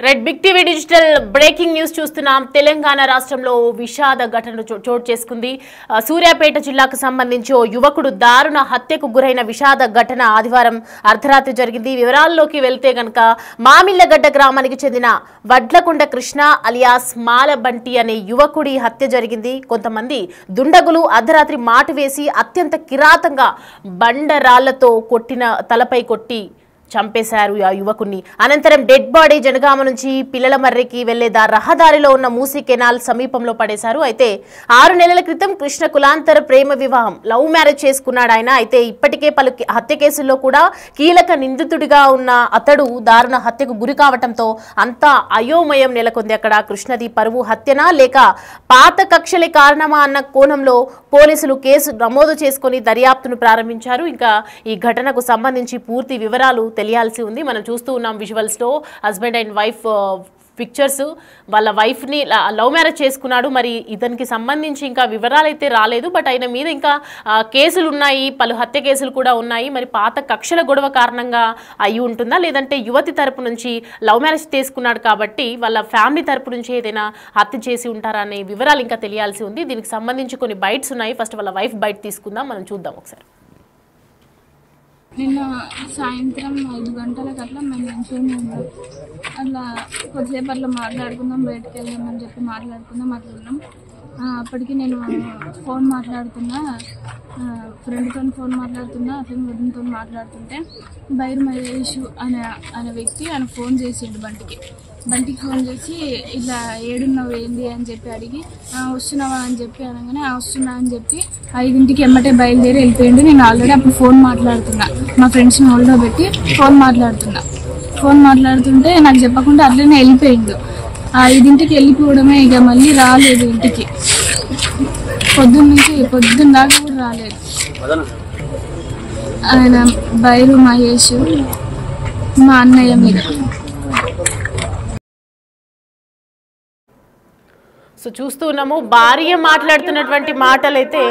Red big TV digital breaking news చూస్తున్నాం. తెలంగాణ రాష్ట్రంలో విషాద ఘటన చోటు చేసుకుంది. సూర్యాపేట జిల్లాకు సంబంధించి ఓ యువకుడు దారుణ హత్యకు గురైన విషాద ఘటన ఆదివారం అర్ధరాత్రి జరిగింది. వివరాల్లోకి వెళ్తే గనక మామిళ్లగడ్డ గ్రామానికి చెందిన వడ్లకొండ కృష్ణ అలియాస్ మాలబంటి అనే యువకుడి హత్య జరిగింది. కొంతమంది దుండగులు అర్ధరాత్రి మాటు వేసి అత్యంత కిరాతంగా బండరాళ్లతో తలపై కొట్టి చంపేశారు ఆ యువకుడిని. అనంతరం డెడ్ బాడీ జనగామ నుంచి పిల్లలమర్రికి వెళ్లే రహదారిలో ఉన్న మూసీ కెనాల్ సమీపంలో పడేశారు. అయితే 6 నెలల క్రితం కృష్ణ కులాంతర ప్రేమ వివాహం లవ్ మ్యారేజ్ చేసుకున్నాడు ఆయన. అయితే ఇప్పటికే పలు హత్య కేసుల్లో కూడా కీలక నిందితుడిగా ఉన్న అతడు దారుణ హత్యకు గురి కావడంతో అంతా అయోమయం నెలకొంది. అక్కడ కృష్ణది పరువు హత్యనా లేక పాత కక్షలే కారణమా అన్న కోణంలో పోలీసులు కేసు నమోదు చేసుకుని దర్యాప్తును ప్రారంభించారు. ఇంకా ఈ ఘటనకు సంబంధించి పూర్తి వివరాలు తెలియాల్సి ఉంది. మనం చూస్తూ ఉన్నాం విజువల్స్ లో హస్బెండ్ అండ్ వైఫ్ పిక్చర్స్. వాళ్ళ వైఫ్ ని లవ్ మ్యారేజ్ చేసుకున్నాడు. మరి ఇతనికి సంబంధించి ఇంకా వివరాలు అయితే రాలేదు. బట్ ఆయన మీద ఇంకా కేసులు ఉన్నాయి, పలు హత్య కేసులు కూడా ఉన్నాయి. మరి పాత కక్షల గొడవ కారణంగా అయి ఉంటుందా, లేదంటే యువతి తరపు నుంచి లవ్ మ్యారేజ్ చేసుకున్నాడు కాబట్టి వాళ్ళ ఫ్యామిలీ తరపు నుంచి ఏదైనా హత్య చేసి ఉంటారా అనే వివరాలు ఇంకా తెలియాల్సి ఉంది. దీనికి సంబంధించి కొన్ని బైట్స్ ఉన్నాయి. ఫస్ట్ వాళ్ళ వైఫ్ బైట్ తీసుకుందాం, మనం చూద్దాం ఒకసారి. నిన్న సాయంత్రం 5 గంటలకు అట్లా మేము మంచిగా ఉన్నాం. అట్లా కొద్దిసేపు అట్లా మాట్లాడుకుందాం, బయటకు వెళ్దామని చెప్పి మాట్లాడుకుందాం. అట్లా ఉన్నాం. అప్పటికి నేను ఫోన్ మాట్లాడుతున్నా, ఫ్రెండ్తో ఫోన్ మాట్లాడుతున్నా, అట్లా వదినతో మాట్లాడుతుంటే బైరు మహేష్ అనే వ్యక్తి ఆయన ఫోన్ చేసిండు బంటికి ఫోన్ చేసి ఇట్లా ఏడున్నావు ఏంది అని చెప్పి అడిగి వస్తున్నావా అని చెప్పి అనగానే వస్తున్నా అని చెప్పి 5ంటికి ఎమ్మటే బయలుదేరి వెళ్ళిపోయిండు. నేను ఆల్రెడీ అప్పుడు ఫోన్ మాట్లాడుతున్నా, మా ఫ్రెండ్స్ని హోల్డ్లో పెట్టి ఫోన్ మాట్లాడుతుంటే నాకు చెప్పకుండా అట్లనే వెళ్ళిపోయిండు. 5ంటికి వెళ్ళిపోవడమే, ఇక మళ్ళీ రాలేదు ఇంటికి. పొద్దున్న దాకా కూడా రాలేదు. ఆయన బైరు మహేష్ మా అన్నయ్య మీద. సో చూస్తూ ఉన్నాము భార్య మాట్లాడుతున్నటువంటి మాటలైతే,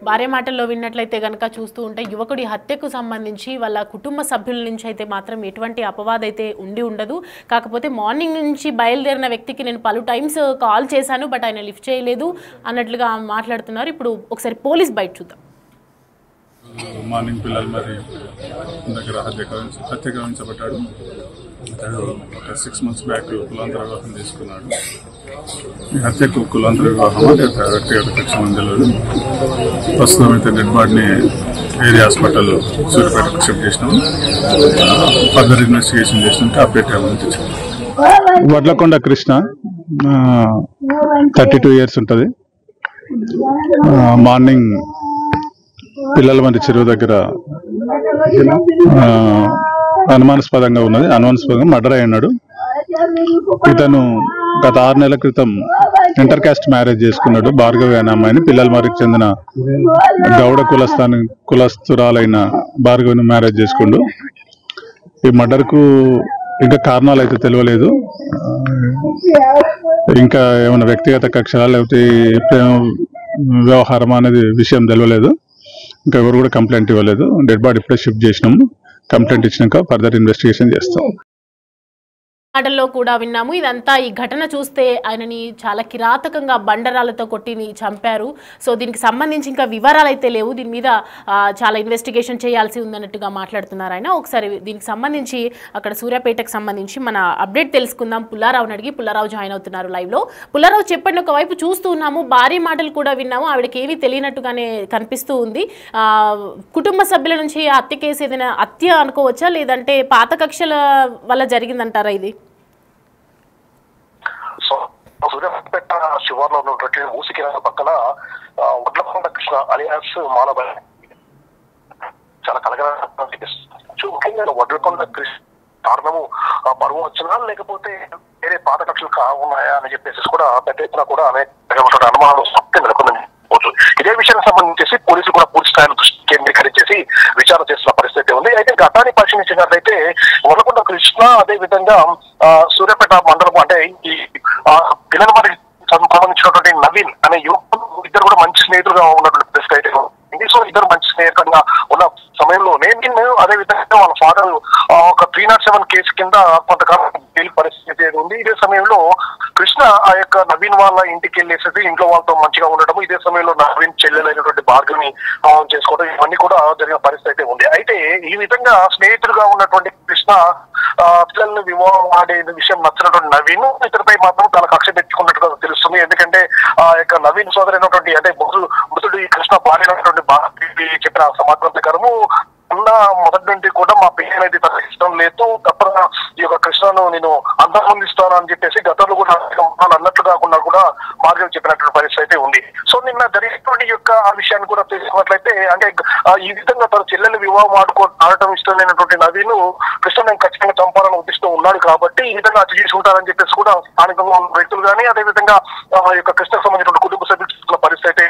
భార్య మాటల్లో విన్నట్లయితే కనుక చూస్తూ ఉంటే యువకుడి హత్యకు సంబంధించి వాళ్ళ కుటుంబ సభ్యుల నుంచి అయితే మాత్రం ఎటువంటి అపవాదం అయితే ఉండదు. కాకపోతే మార్నింగ్ నుంచి బయలుదేరిన వ్యక్తికి నేను పలు టైమ్స్ కాల్ చేశాను, బట్ ఆయన లిఫ్ట్ చేయలేదు అన్నట్లుగా మాట్లాడుతున్నారు. ఇప్పుడు ఒకసారి పోలీస్ బయట చూద్దాం. మార్నింగ్ పిల్లలు మరి దగ్గర హత్యకరించబడ్డాడు. అతడు ఒక 6 months బ్యాక్ కులాంతర వివాహం తీసుకున్నాడు. ఈ హత్యకు కులాంతర వివాహం వ్యక్తిగత కక్ష తెలియదు. ప్రస్తుతం అయితే డెడ్ బాడీని ఏరియా హాస్పిటల్ సూర్యాపేటకు షిఫ్ట్ చేసినాము. ఫర్దర్ ఇన్వెస్టిగేషన్ చేసినట్టు అప్డేట్ ఏమైనా. వడ్లకొండ కృష్ణ 32 years ఉంటుంది. మార్నింగ్ పిల్లల మంది చెరువు దగ్గర అనుమానాస్పదంగా మర్డర్ అయి ఉన్నాడు. ఇతను గత 6 నెలల క్రితం ఇంటర్ కాస్ట్ మ్యారేజ్ చేసుకున్నాడు. భార్గవి అనే అమ్మాయిని, పిల్లల మరికి చెందిన గౌడ కులస్తురాలైన భార్గవిని మ్యారేజ్ చేసుకుండు. ఈ మర్డర్ కు ఇంకా కారణాలు అయితే తెలియలేదు. ఇంకా ఏమైనా వ్యక్తిగత కక్షలా లేకపోతే ప్రేమ వ్యవహారం అనేది విషయం తెలియలేదు. ఇంకా ఎవరు కూడా కంప్లైంట్ ఇవ్వలేదు. డెడ్ బాడీ ఇప్పుడే షిఫ్ట్ చేసినాము. కంప్లైంట్ ఇచ్చినాక ఫర్దర్ ఇన్వెస్టిగేషన్ చేస్తాం. మాటల్లో కూడా విన్నాము. ఇదంతా ఈ ఘటన చూస్తే ఆయనని చాలా కిరాతకంగా బండరాలతో కొట్టి చంపారు. సో దీనికి సంబంధించి ఇంకా వివరాలు అయితే లేవు. దీని మీద చాలా ఇన్వెస్టిగేషన్ చేయాల్సి ఉందన్నట్టుగా మాట్లాడుతున్నారు ఆయన. ఒకసారి దీనికి సంబంధించి అక్కడ సూర్యాపేటకు సంబంధించి మన అప్డేట్ తెలుసుకుందాం. పుల్లారావుని అడిగి, పుల్లారావు జాయిన్ అవుతున్నారు లైవ్ లో. పుల్లారావు చెప్పండి, ఒకవైపు చూస్తూ ఉన్నాము, భారీ మాటలు కూడా విన్నాము, ఆవిడకి ఏమీ తెలియనట్టుగానే కనిపిస్తూ ఉంది. కుటుంబ సభ్యుల నుంచి హత్య కేసు ఏదైనా హత్య అనుకోవచ్చా, లేదంటే పాత కక్షల వల్ల జరిగిందంటారా ఇది? సూర్యాపేట శివార్లో ఉన్నటువంటి మూసీ కెనాల్ పక్కన వడ్లకొండ కృష్ణ అలియాస్ మాలబంటి చాలా ముఖ్యంగా వడ్లకొండ కృష్ణ కారణము పరువు వచ్చినా లేకపోతే వేరే పాత కక్షలు ఉన్నాయా అని చెప్పేసి కూడా పెద్ద ఎత్తున కూడా అనేక అనుమానాలు నెలకొందని. ఇదే విషయానికి సంబంధించి పోలీసులు కూడా పూర్తి స్థాయిలో దృష్టి కేంద్రీకరించేసి విచారణ చేస్తున్న పరిస్థితి ఉంది. అయితే ఘటాన్ని పరిశీలించినట్లయితే వడ్లకొండ కృష్ణ అదే విధంగా సూర్యాపేట మండలం అంటే ఈ పిల్లల మరి సంబంధించినటువంటి నవీన్ అనే యువకులు ఇద్దరు కూడా మంచి స్నేహితులుగా ఉన్నటువంటి పరిస్థితి అయితే సో ఇద్దరు మంచి స్నేహితంగా ఉన్న సమయంలోనే నేను అదే విధంగా వాళ్ళ ఫాదర్ ఒక 307 కేసు కింద కొంతకాలం జైలు పరిస్థితి ఉంది. ఇదే సమయంలో కృష్ణ ఆ యొక్క నవీన్ వాళ్ళ ఇంటికి వెళ్ళేసి ఇంట్లో వాళ్ళతో మంచిగా ఉండటం, ఇదే సమయంలో నవీన్ చెల్లెలైనటువంటి భార్గవిని చేసుకోవడం, ఇవన్నీ కూడా జరిగిన పరిస్థితి ఉంది. అయితే ఈ విధంగా స్నేహితులుగా ఉన్నటువంటి కృష్ణ పిల్లల్ని వివాహం ఆడే విషయం నచ్చినటువంటి నవీన్ ఇతరుపై మాత్రం తన కక్ష పెట్టుకున్నట్టుగా తెలుస్తుంది. ఎందుకంటే ఆ యొక్క నవీన్ సోదరైనటువంటి అంటే మృతుడు ఈ కృష్ణ భార్య అయినటువంటి భార్య చెప్పిన సమాచారం ప్రకారము మొదటి నుండి కూడా మా పెళ్లి అనేది తనకు ఇష్టం లేదు, తప్పగా ఈ యొక్క కృష్ణను నేను అంతమొందిస్తాను అని చెప్పేసి గతంలో కూడా అన్నట్లు కాకుండా కూడా భార్గవి చెప్పినటువంటి పరిస్థితి ఉంది. సో నిన్న జరిగినటువంటి యొక్క ఆ విషయాన్ని కూడా తెలుసుకున్నట్లయితే అంటే ఈ విధంగా తన చెల్లెలు వివాహం ఆడటం ఇష్టం లేనటువంటి నవీన్ కృష్ణ నేను ఖచ్చితంగా చంపాలని ఉద్దేశంతో ఉన్నాడు కాబట్టి ఈ విధంగా హత్య చేసి ఉంటారని చెప్పేసి కూడా స్థానికంగా ఉన్న వ్యక్తులు కానీ అదేవిధంగా ఈ యొక్క కృష్ణకు సంబంధించిన కుటుంబ సభ్యులు చూస్తున్న పరిస్థితి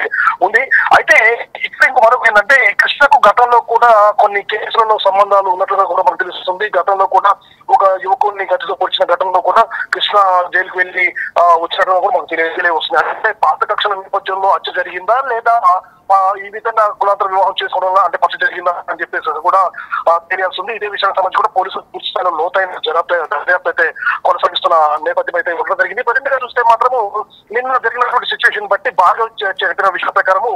ఉంది. అయితే ఇక్కడ ఇంకో మరొక ఏంటంటే కృష్ణకు గతంలో కూడా కొన్ని కేసులలో సంబంధాలు ఉన్నట్లుగా కూడా మనకు తెలుస్తుంది. గతంలో కూడా ఒక యువకుడిని గతితో పొడిచిన ఘటనలో కూడా కృష్ణ జైలుకు వెళ్లి వచ్చినట్టుగా కూడా మనకు తెలియవస్తుంది. అంటే పాత కక్షల నేపథ్యంలో హత్య జరిగిందా లేదా ఈ విధంగా కులాంతర వివాహం చేసుకోవడం అంటే పక్ష జరిగిందా అని చెప్పేసి కూడా తెలియాల్సి ఉంది. ఇదే విషయానికి సంబంధించి కూడా పోలీసులు పూర్తి స్థాయిలో లోతైన దర్యాప్తు అయితే కొనసాగిస్తున్న నేపథ్యం అయితే ఇవ్వడం జరిగింది. ప్రజెంట్గా చూస్తే మాత్రము నిన్న జరిగినటువంటి సిచ్యువేషన్ బట్టి బాగా చెప్పిన విషయం ప్రకారము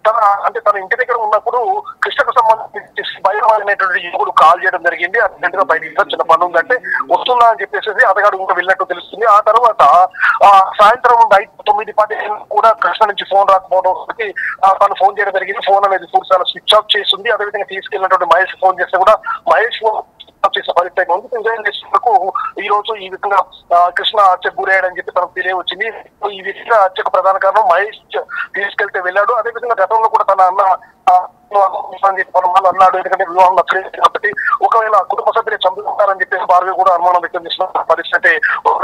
తన ఇంటి దగ్గర ఉన్నప్పుడు కృష్ణకు సంబంధించి భయం అనేటువంటి యువకుడు కాల్ చేయడం జరిగింది. అర్జెంట్ బయటికి చిన్న పని ఉందంటే వస్తుందా అని చెప్పేసి అతగాడు ఇంకా వెళ్ళినట్టు తెలుస్తుంది. ఆ తర్వాత సాయంత్రం 9:10 కూడా కృష్ణ నుంచి ఫోన్ రాకపోవడం తను ఫోన్ చేయడం జరిగింది. ఫోన్ అనేది పూర్తిగా స్విచ్ ఆఫ్ చేస్తుంది. అదేవిధంగా తీసుకెళ్ళినటువంటి మహేష్ ఫోన్ చేస్తే కూడా మహేష్ చేసే పరిస్థితి ఉంది. ఈ రోజు ఈ విధంగా కృష్ణ హత్యకు గురయ్యాడని చెప్పి తనకు తెలియవచ్చింది. ఈ విధంగా హత్యకు ప్రధాన కారణం మహేష్ తీసుకెళ్తే వెళ్ళాడు. అదేవిధంగా గతంలో కూడా తన అన్న అన్నాడు ఎందుకంటే వివాహం నచ్చలేదు కాబట్టి ఒకవేళ కుటుంబ సభ్యులు చంపుకుంటారని చెప్పేసి భార్గవి కూడా అనుమానం వ్యక్తం చేసిన పరిస్థితి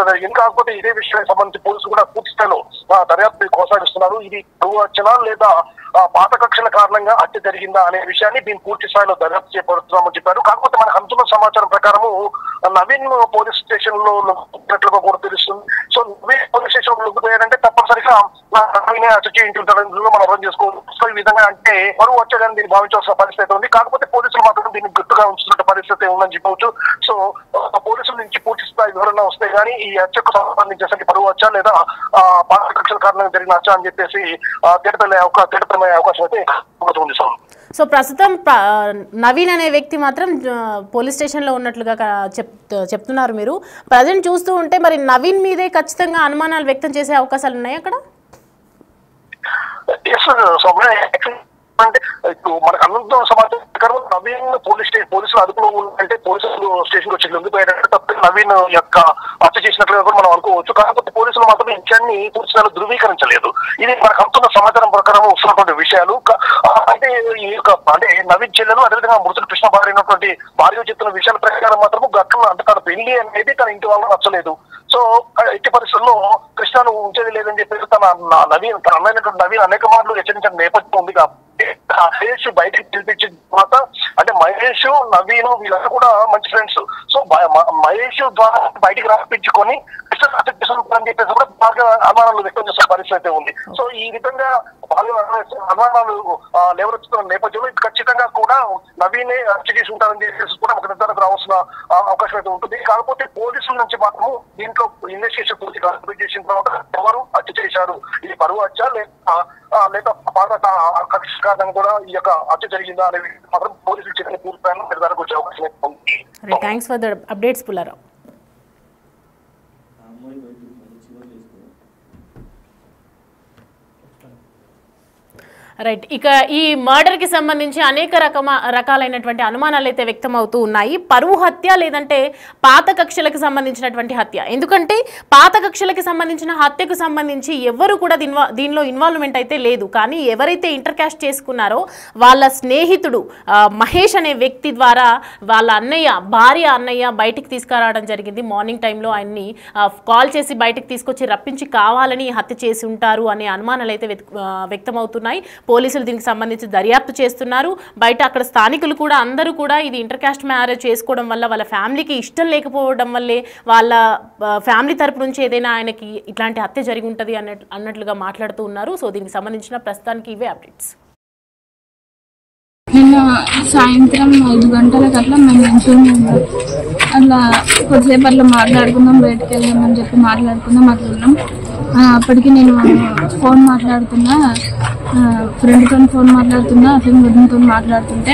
జరిగింది. కాకపోతే ఇదే విషయానికి సంబంధించి పోలీసులు కూడా పూర్తి స్థాయిలో దర్యాప్తు కొనసాగిస్తున్నారు. ఇది హత్యనా లేదా పాత కక్షల కారణంగా హత్య జరిగిందా అనే విషయాన్ని దీన్ని పూర్తి స్థాయిలో దర్యాప్తు చేపడుతున్నామని చెప్పారు. కాకపోతే మనకు అందుతున్న సమాచారం ప్రకారము నవీన్ పోలీస్ స్టేషన్ లో ఉన్నట్లుగా కూడా తెలుస్తుంది. సో నవీన్ పోలీస్ స్టేషన్ లో లొంగిపోయాడంటే తప్పనిసరిగా నవీనే హత్య చేయించుంటారని మనం అర్థం చేసుకోవచ్చు. సో ఈ విధంగా అంటే మరో వచ్చాడని దీన్ని భావించాల్సిన పరిస్థితి ఉంది. కాకపోతే పోలీసులు మాత్రం దీన్ని గుర్తుగా ఉంచుతున్న పరిస్థితి ఉందని చెప్పవచ్చు. సో పోలీసుల నుంచి పూర్తి స్థాయి వివరణ వస్తే గానీ ఈ హత్యకు సంబంధించేసరికి పరువు వచ్చా లేదా పాత కక్షల కారణంగా జరిగిన హత్య అని చెప్పేసి తెడపలే అవకాశం అయితే ఉంది. సో ప్రస్తుతం నవీన్ అనే వ్యక్తి మాత్రం పోలీస్ స్టేషన్లో ఉన్నట్లుగా చెప్తున్నారు మీరు. ప్రజెంట్ చూస్తూ ఉంటే మరి నవీన్ మీదే ఖచ్చితంగా అనుమానాలు వ్యక్తం చేసే అవకాశాలు ఉన్నాయి అక్కడ? అంటే ఇప్పుడు మనకు అందుతున్న సమాచారం ప్రకారం నవీన్ పోలీసులు అదుపులో ఉందంటే పోలీసులు స్టేషన్ వచ్చి లొంగిపోయాడంటే తప్ప నవీన్ యొక్క హత్య చేసినట్లుగా కూడా మనం అనుకోవచ్చు. కాకపోతే పోలీసులు మాత్రం ఈ విషయాన్ని పూర్తి స్థాయిలో ధృవీకరించలేదు. ఇది మనకు అందుతున్న సమాచారం ప్రకారం వస్తున్నటువంటి విషయాలు. అంటే ఈ యొక్క అంటే నవీన్ చెల్లెలు అదేవిధంగా మృతుడు కృష్ణ భార్య భార్య చెప్తున్న విషయాల ప్రకారం మాత్రం గతం అంటే తన పెళ్లి అనేది తన ఇంటి వాళ్ళకి నచ్చలేదు. సో ఎట్టి పరిస్థితుల్లో కృష్ణను ఉంచేది లేదని చెప్పేసి తన అన్నైనటువంటి నవీన్ అనేక మార్లు హెచ్చరించిన నేపథ్యం ఉంది. కాబట్టి మహేష్ బయటకు పిలిపించిన తర్వాత అంటే మహేష్ నవీన్ వీళ్ళంతా కూడా మంచి ఫ్రెండ్స్. సో మహేష్ ద్వారా బయటికి రాపించుకొని అని చెప్పేసి కూడా బాగా అనుమానాలు వ్యక్తం చేసే పరిస్థితి ఉంది. సో ఈ విధంగా బాగా అనుమానాలు లేవనెత్తుతున్న నేపథ్యంలో ఖచ్చితంగా కూడా నవీనే హత్య చేసి ఉంటారని చెప్పేసి కూడా ఒక నిర్ధారణకు రావాల్సిన అవకాశం అయితే ఉంటుంది. కాకపోతే పోలీసుల నుంచి మాత్రము దీంట్లో ఇన్వెస్టిగేషన్ పూర్తిగా కంప్లీట్ చేసిన తర్వాత ఎవరు హత్య చేశారు, ఇది పరువు హత్య లేదా కక్ష కారణంగా కూడా ఈ యొక్క హత్య జరిగిందా అనేది మాత్రం పోలీసులు చెప్పిన పూర్తి నిర్ధారణకు వచ్చే అవకాశం అయితే ఉంది. Thanks for the updates Pullarao. Right, ఇక ఈ మర్డర్కి సంబంధించి అనేక రకాలైనటువంటి అనుమానాలు అయితే వ్యక్తం అవుతూ ఉన్నాయి. పరువు హత్య లేదంటే పాత కక్షలకు సంబంధించినటువంటి హత్య. ఎందుకంటే పాత కక్షలకు సంబంధించిన హత్యకు సంబంధించి ఎవరు కూడా దీనిలో ఇన్వాల్వ్మెంట్ అయితే లేదు. కానీ ఎవరైతే ఇంటర్ క్యాస్ట్ చేసుకున్నారో వాళ్ళ స్నేహితుడు మహేష్ అనే వ్యక్తి ద్వారా వాళ్ళ భార్య అన్నయ్య బయటికి తీసుకురావడం జరిగింది. మార్నింగ్ టైంలో ఆయన్ని కాల్ చేసి బయటకు తీసుకొచ్చి రప్పించి కావాలని హత్య చేసి ఉంటారు అనే అనుమానాలు అయితే వ్యక్తమవుతున్నాయి. పోలీసులు దీనికి సంబంధించి దర్యాప్తు చేస్తున్నారు. బయట అక్కడ స్థానికులు కూడా అందరూ కూడా ఇది ఇంటర్ కాస్ట్ మ్యారేజ్ చేసుకోవడం వల్ల వాళ్ళ ఫ్యామిలీకి ఇష్టం లేకపోవడం వల్లే వాళ్ళ ఫ్యామిలీ తరపు నుంచి ఏదైనా ఆయనకి ఇట్లాంటి హత్య జరిగి ఉంటుంది అన్నట్లుగా మాట్లాడుతూ ఉన్నారు. సో దీనికి సంబంధించిన ప్రస్తుతానికి ఇవే అప్డేట్స్. నిన్న సాయంత్రం 5 గంటలకు అట్లా మేము ఇంట్లోనే ఉన్నాం. అట్లా కొద్దిసేపు అట్లా మాట్లాడుకుందాం, బయటకు వెళ్దామని చెప్పి మాట్లాడుకుందాం, అట్లా ఉన్నాం. అప్పటికి నేను ఫోన్ మాట్లాడుతున్నా, ఫ్రెండ్తో ఫోన్ మాట్లాడుతున్నా, అట్లా వదినతో మాట్లాడుతుంటే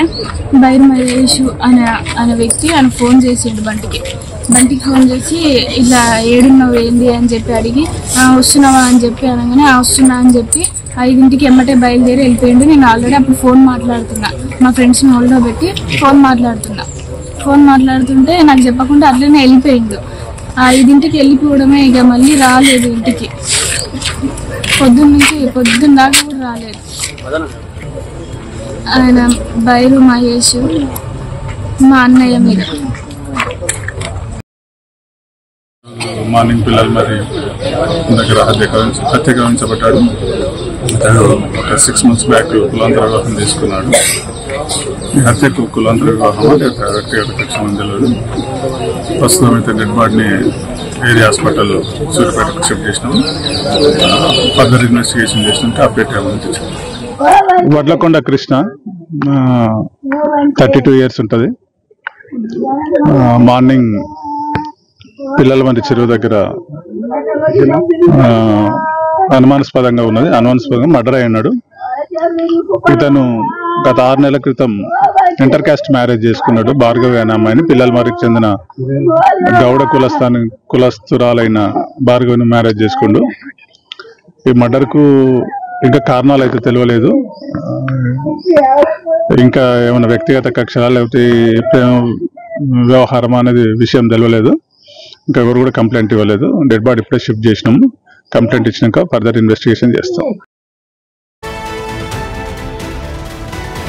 బైర్ మహేష్ అనే వ్యక్తి ఆయన ఫోన్ చేసిండు బంటికి ఫోన్ చేసి ఇలా ఏడున్నావు ఏంది అని చెప్పి అడిగి వస్తున్నావా అని చెప్పి అనగానే వస్తున్నా అని చెప్పి 5ంటికి ఎమ్మటే బయలుదేరి వెళ్ళిపోయిండు. నేను ఆల్రెడీ అప్పుడు ఫోన్ మాట్లాడుతున్నా, మా ఫ్రెండ్స్ని హోల్డ్లో పెట్టి ఫోన్ మాట్లాడుతుంటే నాకు చెప్పకుండా అట్లనే వెళ్ళిపోయిండు. 5ంటికి వెళ్ళిపోవడమే, ఇక మళ్ళీ రాలేదు ఇంటికి. పొద్దున్న దాకా కూడా రాలేదు. ఆయన బైరు మహేష్ మా అన్నయ్య మీద. మార్నింగ్ పిల్లలు మరి దగ్గర హత్య గమనించబడ్డాడు. అతడు 6 months బ్యాక్ కులాంతర వివాహం తీసుకున్నాడు. ఈ హత్యకు కులాంతర వివాహం వ్యక్తిగత కక్ష తెలియదు. ప్రస్తుతం అయితే డెడ్ బాడీని ఏరియా హాస్పిటల్ సూర్యాపేటకు షిఫ్ట్ చేసినాము. ఫర్దర్ ఇన్వెస్టిగేషన్ చేసినాక అప్డేట్ ఏమని. వడ్లకొండ కృష్ణ 32 years ఉంటుంది. మార్నింగ్ పిల్లల మంది చెరువు దగ్గర అనుమానాస్పదంగా మర్డర్ అయి ఉన్నాడు. ఇతను గత 6 నెలల క్రితం ఇంటర్ కాస్ట్ మ్యారేజ్ చేసుకున్నాడు. భార్గవి అనే అమ్మాయిని, పిల్లల మరికి చెందిన గౌడ కులస్తురాలైన భార్గవిని మ్యారేజ్ చేసుకుండు. ఈ మర్డర్కు ఇంకా కారణాలు అయితే తెలియలేదు. ఇంకా ఏమైనా వ్యక్తిగత కక్షలా లేకపోతే వ్యవహారం అనేది విషయం తెలియలేదు. ఇంకా ఎవరు కూడా కంప్లైంట్ ఇవ్వలేదు. డెడ్ బాడీ ఇప్పుడే షిఫ్ట్ చేసినాము. కంప్లైంట్ ఇచ్చినాక ఫర్దర్ ఇన్వెస్టిగేషన్ చేస్తాం.